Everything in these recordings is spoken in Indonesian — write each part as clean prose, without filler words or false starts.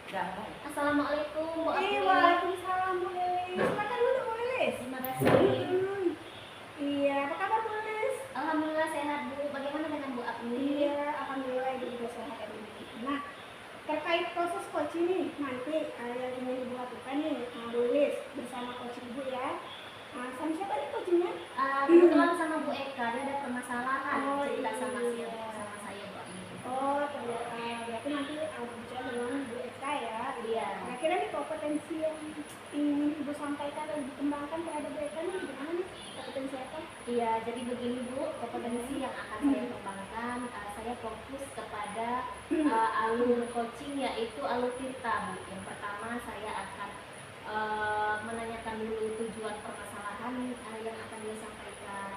Dah. Assalamualaikum Bu Apni. Waalaikumsalam Bu Lilis. Makan dulu Bu Lilis. Terima kasih. Iya, apa kabar Bu Lilis? Alhamdulillah sehat Bu. Bagaimana dengan Bu Apni? Iya, alhamdulillah Ibu juga sehat ya Bu. Nah, terkait proses coaching nih, nanti yang ingin Ibu lakukan nih, Bu Lilis bersama coach Ibu ya. Sama siapa nih coachingnya? Kebetulan sama Bu Eka, dia ada permasalahan cerita iya. sama saya Bu Apni. Oh, berarti nanti bicara dengan Bu Eka ya. Iya. Kira-kira nih kompetensi yang ingin Ibu sampaikan dan dikembangkan terhadap Bu Eka nih gimana nih? Kompetensi apa? Iya, jadi begini Bu, kompetensi yang akan saya kembangkan, saya fokus kepada alur coaching yaitu alur Tirta Bu. Yang pertama saya akan menanyakan dulu tujuan permasalahan yang akan dia sampaikan,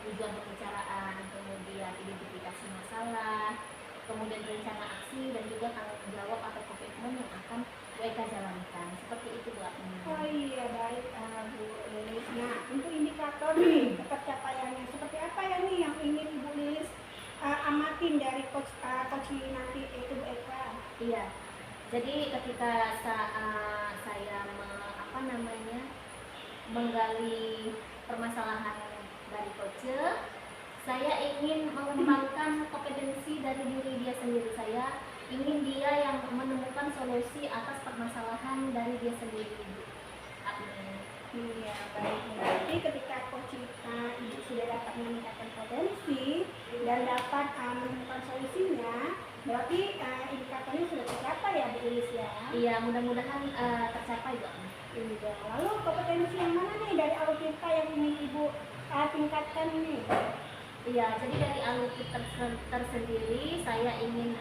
tujuan pembicaraan, kemudian identifikasi masalah, kemudian rencana aksi dan juga tanggung jawab atau komitmen yang akan mereka jalankan. Seperti itu Bu Apni. Oh iya, baik Bu Lilis. Nah, untuk indikator nih tercapaiannya seperti apa ya nih yang ingin Ibu Lilis amatin dari coach nanti itu Bu Eka? Iya. Jadi ketika saya menggali permasalahan dari coach, saya ingin mengembangkan kompetensi dari diri dia sendiri. Saya ingin dia yang menemukan solusi atas permasalahan dari dia sendiri. Iya, baik. Berarti ketika coaching Ibu sudah dapat meningkatkan potensi dan dapat menemukan solusinya, berarti indikatornya sudah tercapai ya Bu Lilis ya? Iya, mudah-mudahan tercapai Bu. Iya. Lalu kompetensi yang mana nih dari alur kita yang ingin Ibu tingkatkan ini? Iya, jadi dari alur kita tersendiri saya ingin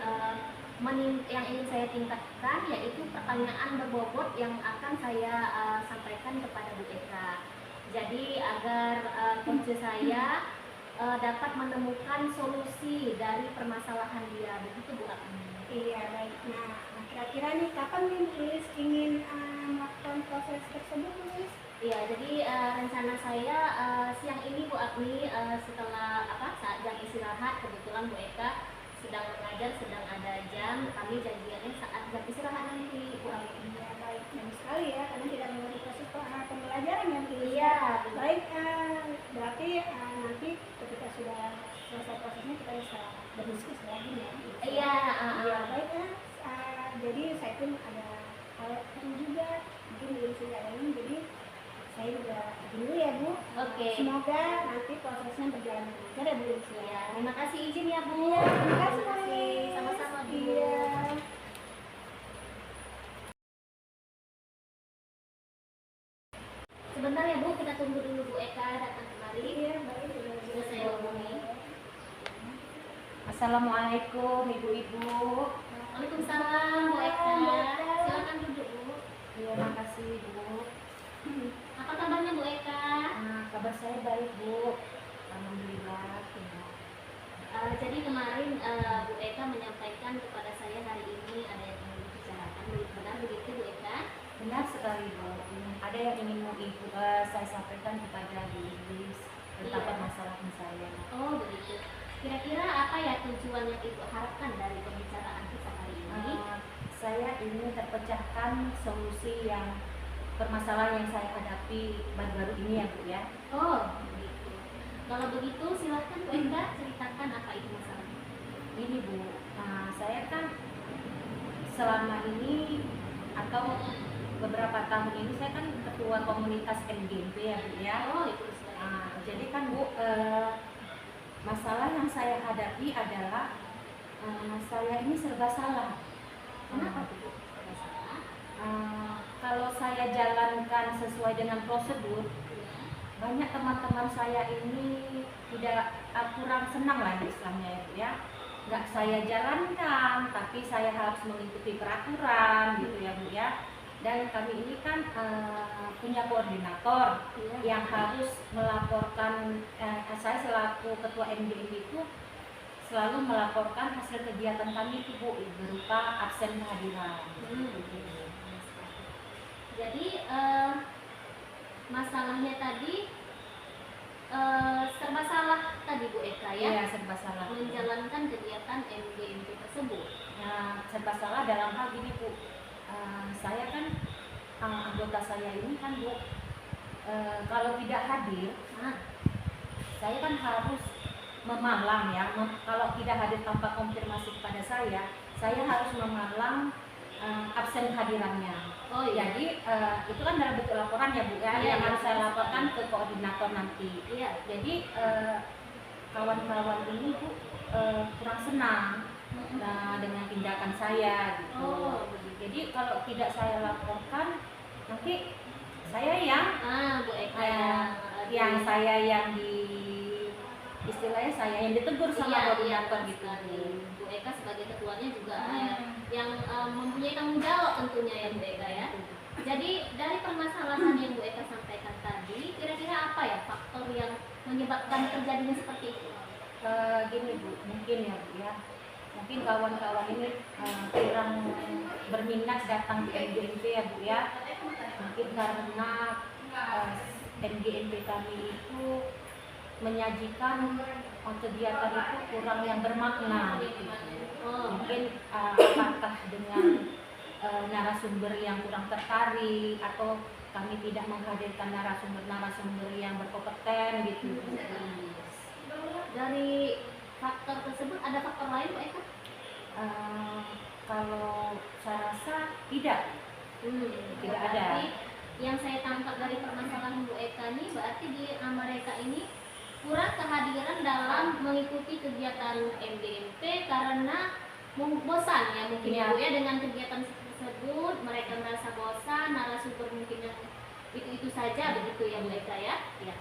yang ingin saya tingkatkan yaitu pertanyaan berbobot yang akan saya sampaikan kepada Bu Eka. Jadi agar coach saya dapat menemukan solusi dari permasalahan dia, begitu Bu Apni. Iya, baik. Nah, kira-kira nih kapan nih Bu Lilis ingin melakukan proses tersebut Bu Lilis? Iya, jadi rencana saya siang ini Bu Apni setelah saat jam istirahat, kebetulan Bu Eka sedang mengajar, sedang ada jam, kami janjiannya saat jam istirahat nanti Bu Apni. Iya, baik. Bagus sekali ya, karena tidak mengganggu proses pembelajaran ya Bu Lilis. Iya. Baik, berarti nanti ketika sudah selesai prosesnya kita bisa berdiskusi lagi ya. Iya. Iya, baik ya. Jadi saya pun ada hal juga mungkin belum sudah ini, jadi saya juga dulu ya Bu. Oke. Semoga nanti prosesnya berjalan lancar ya Bu Lilis ya. Iya, terima kasih izin ya Bu. Iya, terima kasih Bu kasih. Lilis. Sama-sama Bu. Iya. Sebentar ya Bu, kita tunggu dulu Bu Eka datang kemari. Iya, baik. Sudah saya hubungi. Assalamualaikum Ibu-ibu. Waalaikumsalam Bu Eka. Silakan duduk Bu. Iya, makasih Bu. Apa kabarnya Bu Eka? Kabar saya baik Bu. Alhamdulillah. Jadi kemarin Bu Eka menyampaikan kepada saya hari ini ada yang ingin dibicarakan. Benar begitu Bu Eka? Benar sekali Bu. Ada yang ingin Ibu saya sampaikan kepada Bu Lilis tentang Iya. permasalahan saya. Oh begitu. Kira-kira apa ya tujuan yang Ibu harapkan dari pembicaraan kita hari ini? Saya ingin terpecahkan solusi yang permasalahan yang saya hadapi baru-baru ini ya Bu ya. Oh begitu. Kalau begitu silahkan Bu Eka ceritakan apa itu masalahnya. Ini Bu, saya kan selama ini atau beberapa tahun ini saya kan ketua komunitas MGMP ya Bu ya. Oh itu Jadi kan Bu, masalah yang saya hadapi adalah saya ini serba salah. Kenapa Bu? Serba salah? Kalau saya jalankan sesuai dengan prosedur, banyak teman-teman saya ini tidak kurang senang lah istilahnya ya Bu ya. Nggak saya jalankan, tapi saya harus mengikuti peraturan gitu ya Bu ya. Dan kami ini kan punya koordinator yang harus melaporkan, saya selaku ketua MGM itu selalu melaporkan hasil kegiatan kami itu Bu, berupa absen kehadiran. Jadi masalahnya tadi serba salah tadi Bu Eka ya? Iya, serba salah. Menjalankan kegiatan MGMP tersebut. Serba salah dalam hal gini Bu, saya kan anggota saya ini kan Bu, kalau tidak hadir, saya kan harus memalang ya. Kalau tidak hadir tanpa konfirmasi kepada saya harus memalang absen kehadirannya. Oh iya. Jadi itu kan dalam bentuk laporan ya Bu ya, Iya, yang iya. harus saya laporkan ke koordinator nanti. Iya. Jadi kawan-kawan ini Bu kurang senang dengan tindakan saya gitu. Oh, begitu. Jadi kalau tidak saya laporkan, nanti saya yang Bu Eka yang saya yang istilahnya saya yang ditegur sama koordinator gitu. Bu Eka sebagai ketuanya juga yang mempunyai tanggung jawab tentunya ya Bu Eka ya. Jadi dari permasalahan yang Bu Eka sampaikan tadi, kira-kira apa ya faktor yang menyebabkan terjadinya seperti itu? Gini Bu, mungkin ya Bu ya, mungkin kawan-kawan ini kurang berminat datang ke NGNP ya Bu ya, mungkin karena NGNP kami itu menyajikan kegiatan itu kurang yang bermakna gitu. Mungkin apakah dengan narasumber yang kurang tertarik atau kami tidak menghadirkan narasumber yang berkompeten gitu. Dari faktor tersebut ada faktor lain Bu Eka? Kalau saya rasa tidak ada. Berarti yang saya tangkap dari permasalahan Bu Eka ini berarti di mereka ini kurang kehadiran dalam mengikuti kegiatan MDMP karena bosan ya mungkin ya Bu ya dengan kegiatan tersebut, mereka merasa bosan, narasumber mungkin yang itu saja begitu ya Bu Eka ya. Ya.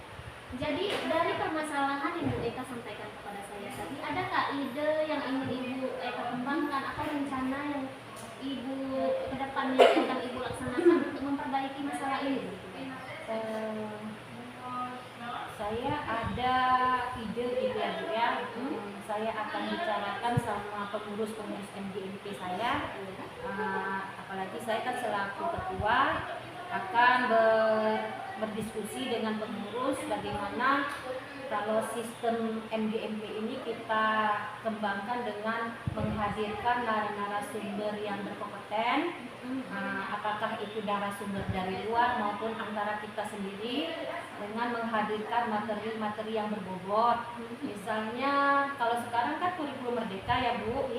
Jadi dari permasalahan yang Bu Eka sampaikan kepada saya tadi, adakah ide yang ingin Ibu Eka kembangkan atau rencana yang Ibu ke depannya akan Ibu laksanakan untuk memperbaiki masalah ini? Saya ada ide gitu ya Bu ya. Saya akan bicarakan sama pengurus-pengurus MGMP saya. Apalagi saya kan selaku ketua akan berdiskusi dengan pengurus bagaimana kalau sistem MGMP ini kita kembangkan dengan menghadirkan narasumber yang berkompeten, apakah itu narasumber dari luar maupun antara kita sendiri dengan menghadirkan materi-materi yang berbobot. Misalnya kalau sekarang kan kurikulum merdeka ya Bu,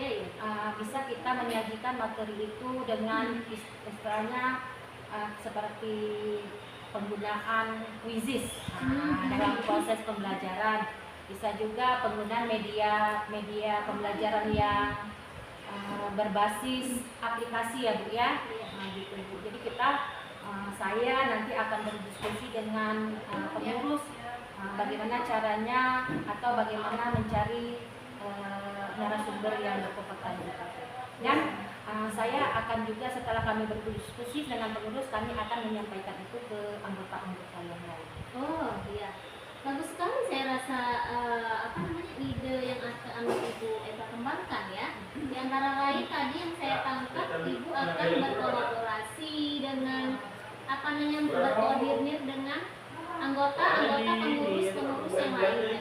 bisa kita menyajikan materi itu dengan istilahnya seperti penggunaan quizzes dalam proses pembelajaran, bisa juga penggunaan media pembelajaran yang berbasis aplikasi ya Bu ya, gitu Bu. Jadi saya nanti akan berdiskusi dengan pengurus bagaimana caranya atau bagaimana mencari narasumber yang berkompeten. Dan saya akan juga setelah kami berdiskusi dengan pengurus, kami akan menyampaikan itu ke anggota-anggota yang lain. Oh iya, bagus sekali saya rasa ide yang akan Ibu Eka kembangkan ya. Di antara lain tadi yang saya tangkap Ibu akan berkolaborasi dengan berkoordinir dengan anggota pengurus yang lain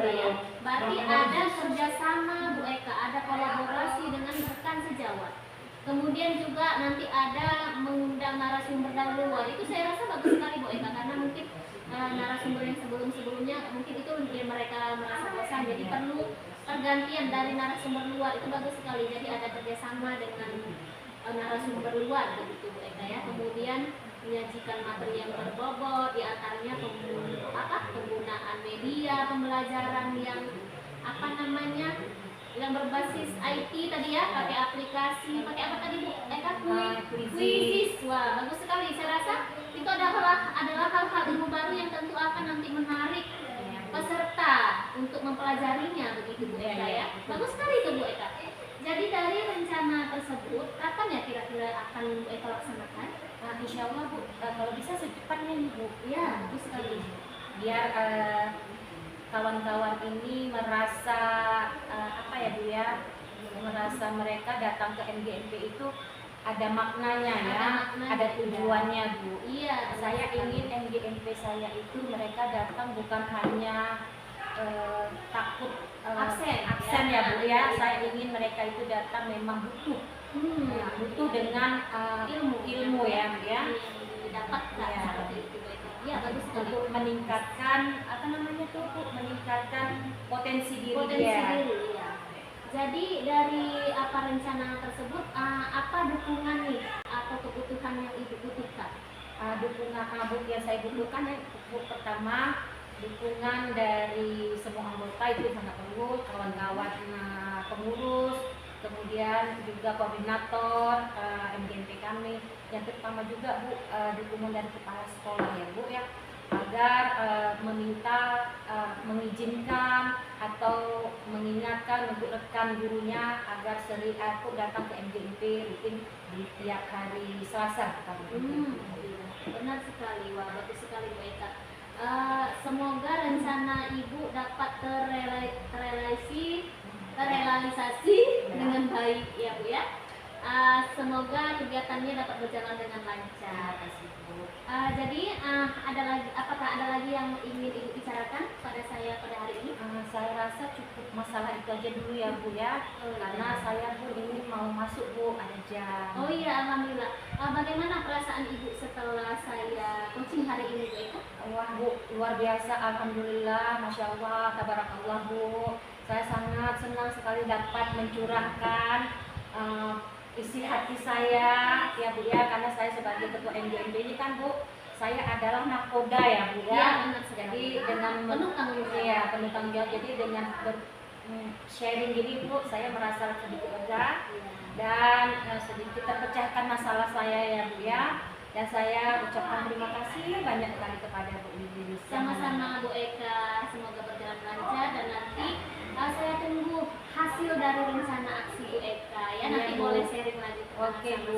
ya. Berarti ada kerjasama Bu Eka, ada kolaborasi dengan rekan sejawat. Kemudian juga nanti ada mengundang narasumber dari luar. Itu saya rasa bagus sekali Bu Eka karena mungkin narasumber yang sebelumnya mungkin itu mereka merasa bosan, jadi perlu pergantian dari narasumber luar. Itu bagus sekali. Jadi ada kerjasama dengan narasumber luar begitu Bu Eka ya. Kemudian menyajikan materi yang berbobot, diantaranya penggunaan media pembelajaran yang yang berbasis IT tadi ya, pakai aplikasi, pakai apa tadi Bu Eka? Quizzes. Wah, bagus sekali. Saya rasa itu adalah hal-hal ilmu baru yang tentu akan nanti menarik peserta untuk mempelajarinya begitu Bu Eka ya. Bagus sekali itu Bu Eka. Jadi dari rencana tersebut kapan ya kira-kira akan Bu Eka laksanakan? Insya Allah Bu, kalau bisa secepatnya nih Bu. Ya, bagus sekali. Biar kawan-kawan ini merasa Bu ya, merasa mereka datang ke MGMP itu ada maknanya ya, ada tujuannya Bu. Iya, saya ingin MGMP saya itu mereka datang bukan hanya takut absen ya Bu ya. Saya ingin mereka itu datang memang butuh Nah, butuh dengan ilmu ya, Bu ya. yang didapatkan Ya. seperti itu Bu Eka. Ya bagus sekali. Untuk meningkatkan apa namanya tuh, Bu, meningkatkan potensi diri Potensi dia. diri ya. Jadi dari apa rencana tersebut apa dukungan nih atau kebutuhan yang ibu butuhkan? Dukungan Bu yang saya butuhkan ya, Bu, pertama dukungan dari semua anggota itu sangat perlu, kawan-kawan pengurus, kemudian juga koordinator MGMP kami. Yang pertama juga Bu, dukungan dari kepala sekolah ya Bu ya, agar meminta mengizinkan atau mengingatkan untuk rekan gurunya agar sering datang ke MGMP rutin di tiap hari Selasa kami. Iya, benar sekali, wah bagus sekali Bu Eka. Semoga rencana ibu dapat terrealisasi dengan baik ya Bu ya. Semoga kegiatannya dapat berjalan dengan lancar. Jadi apakah ada lagi yang ingin ibu bicarakan pada saya pada hari ini? Saya rasa cukup masalah itu aja dulu ya Bu ya, karena saya pun ini mau masuk Bu, ada jam. Oh iya, alhamdulillah. Bagaimana perasaan ibu setelah saya coaching hari ini Bu Eka? Wah Bu, luar biasa, alhamdulillah, masya Allah, tabarakallah Bu. Saya sangat senang sekali dapat mencurahkan isi hati saya ya Bu ya, karena saya sebagai ketua MGMP ini kan Bu, saya adalah nakoda ya Bu ya. Ya, benar sekali. Jadi dengan penuh tanggung jawab. ya, penuh tanggung jawab. Jadi dengan sharing gini Bu, saya merasa sedikit lega dan sedikit terpecahkan masalah saya ya Bu ya. Dan saya ucapkan terima kasih banyak sekali kepada Bu Lilis. Sama-sama Bu Eka, semoga berjalan lancar dan nanti saya tunggu hasil dari rencana aksi Bu Eka ya. Nanti Bu. boleh sharing lagi. Oke Bu.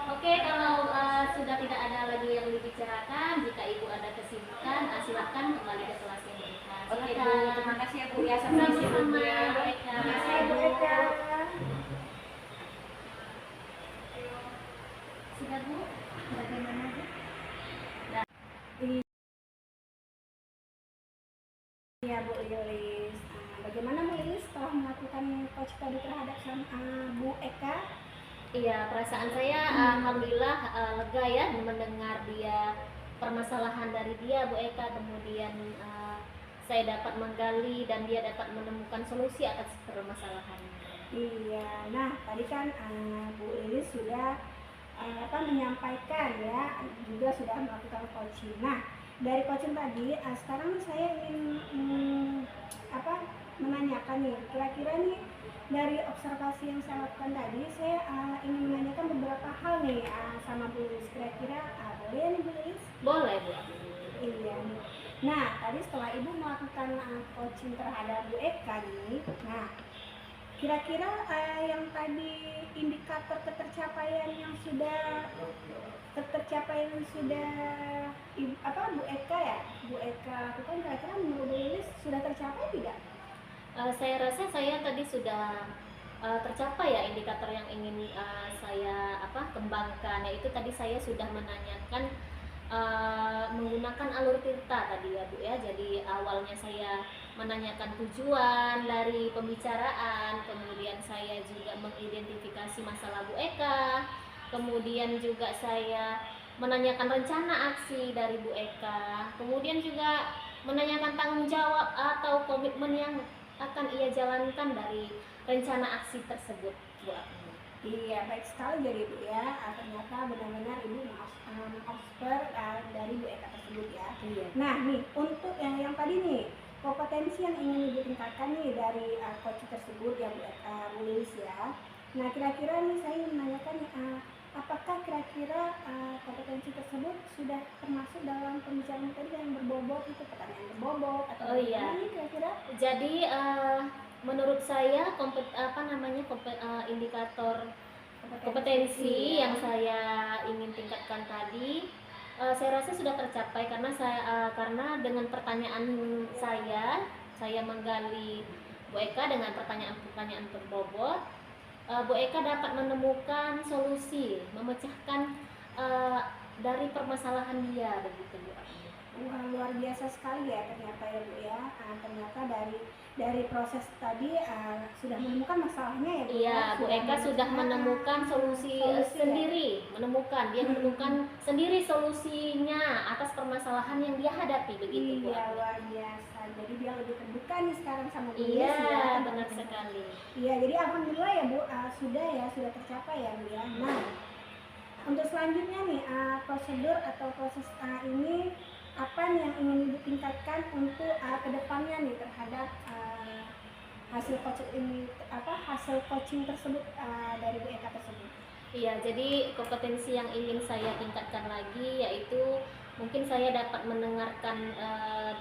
Oke, kalau sudah tidak ada lagi yang dibicarakan, jika ibu ada kesibukan, silakan kembali ke kelasnya Bu Eka. Oke Bu, Silakan. terima kasih ya Bu ya. Sampai di sini Bu Sama-sama ya. Bu Eka. Terima kasih Bu Eka. Sudah Bu, bagaimana Bu? Iya Bu Lilis. Bagaimana Bu Lilis setelah melakukan coach tadi terhadap Bu Eka? Iya, perasaan saya alhamdulillah lega ya mendengar dia permasalahan dari dia Bu Eka, kemudian saya dapat menggali dan dia dapat menemukan solusi atas permasalahannya. Iya, nah tadi kan Bu Lilis sudah menyampaikan ya, juga sudah melakukan coaching. Nah, dari coaching tadi, sekarang saya ingin menanyakan nih, kira-kira nih dari observasi yang saya lakukan tadi, saya ingin menanyakan beberapa hal nih sama Bu Lilis. Kira-kira boleh nih Bu Lilis? Boleh Bu. Iya nih. Nah, tadi setelah Ibu melakukan coaching terhadap Bu Eka nih, nah kira-kira yang tadi indikator ketercapaian yang sudah Bu Eka ya, Bu Eka lakukan, kira-kira menurut Bu Lilis sudah tercapai tidak? Saya rasa saya tadi sudah tercapai ya indikator yang ingin saya kembangkan, yaitu tadi saya sudah menanyakan menggunakan alur tirta tadi ya Bu ya. Jadi awalnya saya menanyakan tujuan dari pembicaraan, kemudian saya juga mengidentifikasi masalah Bu Eka, kemudian juga saya menanyakan rencana aksi dari Bu Eka, kemudian juga menanyakan tanggung jawab atau komitmen yang akan ia jalankan dari rencana aksi tersebut Bu. Iya, baik sekali jadi Bu ya. Ternyata benar-benar Ibu mengobserv dari Bu Eka tersebut ya. Iya. Nah nih, untuk yang tadi nih, kompetensi yang ingin Ibu tingkatkan nih dari coach tersebut ya Bu Lilis ya. Nah kira-kira nih saya ingin menanyakan apakah kira-kira kompetensi tersebut sudah termasuk dalam pembicaraan tadi yang berbobot itu, pertanyaan berbobot atau Oh iya. bagaimana nih kira-kira? Jadi menurut saya indikator kompetensi yang saya ingin tingkatkan tadi saya rasa sudah tercapai karena karena dengan pertanyaan saya menggali Bu Eka dengan pertanyaan berbobot. Bu Eka dapat menemukan solusi, memecahkan dari permasalahan dia begitu Bu. Luar biasa sekali ya ternyata ya Bu ya. Ternyata dari dari proses tadi sudah menemukan masalahnya ya Bu? Iya, Bu Eka sudah menemukan solusi sendiri, dia menemukan sendiri solusinya atas permasalahan yang dia hadapi begitu Bu. Iya, luar biasa. Jadi dia lebih terbuka nih sekarang sama Bu Iya, Lilis ya. benar sekali. Iya, jadi alhamdulillah ya Bu, sudah tercapai ya Bu ya. Nah, untuk selanjutnya nih prosedur atau proses ini apa nih yang ingin Ibu tingkatkan untuk kedepannya nih terhadap hasil coaching tersebut dari Bu Eka tersebut? Iya, jadi kompetensi yang ingin saya tingkatkan lagi yaitu mungkin saya dapat mendengarkan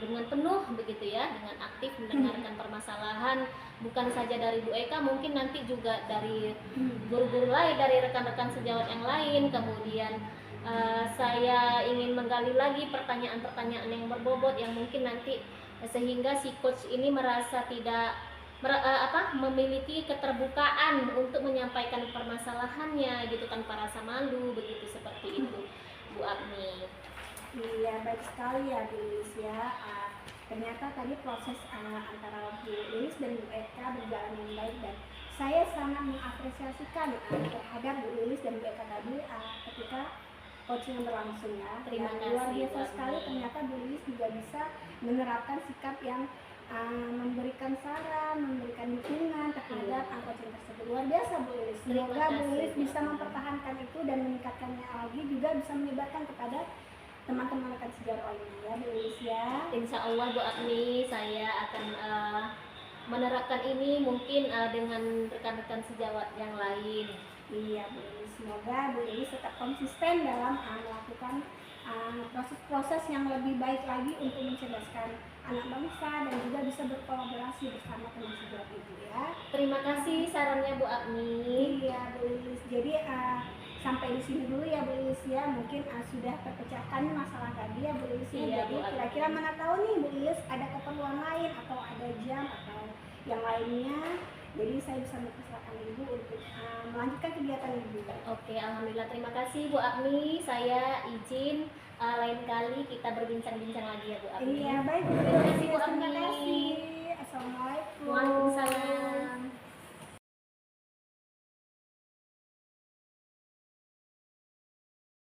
dengan penuh begitu ya, dengan aktif mendengarkan permasalahan bukan saja dari Bu Eka, mungkin nanti juga dari guru-guru lain, dari rekan-rekan sejawat yang lain. Kemudian saya ingin menggali lagi pertanyaan-pertanyaan yang berbobot yang mungkin nanti sehingga si coach ini merasa tidak memiliki keterbukaan untuk menyampaikan permasalahannya gitu tanpa rasa malu begitu, seperti itu Bu Agni. Iya, baik sekali ya Bu Lilis ya. Ternyata tadi proses antara Bu Lilis dan Bu Eka berjalan dengan baik dan saya sangat mengapresiasikan terhadap Bu Lilis dan Bu Eka tadi ketika coaching yang berlangsung ya. Terima kasih, luar biasa Bu sekali, Agni. ternyata Bu Lilis juga bisa menerapkan sikap yang memberikan saran, memberikan dukungan terhadap coaching tersebut. Luar biasa Bu Lilis. Semoga Bu Lilis bisa mempertahankan itu dan meningkatkannya lagi, juga bisa menyebarkan kepada teman-teman rekan sejawat lainnya ya Bu Lilis ya. Insya Allah Bu Agni, saya akan menerapkan ini mungkin dengan rekan-rekan sejawat yang lain. Iya Bu Lilis, semoga Bu Lilis tetap konsisten dalam melakukan proses-proses yang lebih baik lagi untuk mencerdaskan anak bangsa dan juga bisa berkolaborasi bersama teman sejawat Ibu ya. Terima kasih sarannya Bu Agni. Iya Bu Lilis, jadi sampai di sini dulu ya Bu Lilis ya. Mungkin sudah terpecahkan masalah tadi ya Bu Lilis ya. Iya, Jadi Bu Agni. kira-kira mana tahu nih Bu Lilis ada keperluan lain atau ada jam atau yang lainnya. Jadi saya bisa mempersilakan Ibu untuk melanjutkan kegiatan Ibu. Oke, alhamdulillah, terima kasih Bu Agni. Saya izin lain kali kita berbincang-bincang lagi ya Bu Agni. Iya, baik Bu Terima kasih Bu Lilis. Agni.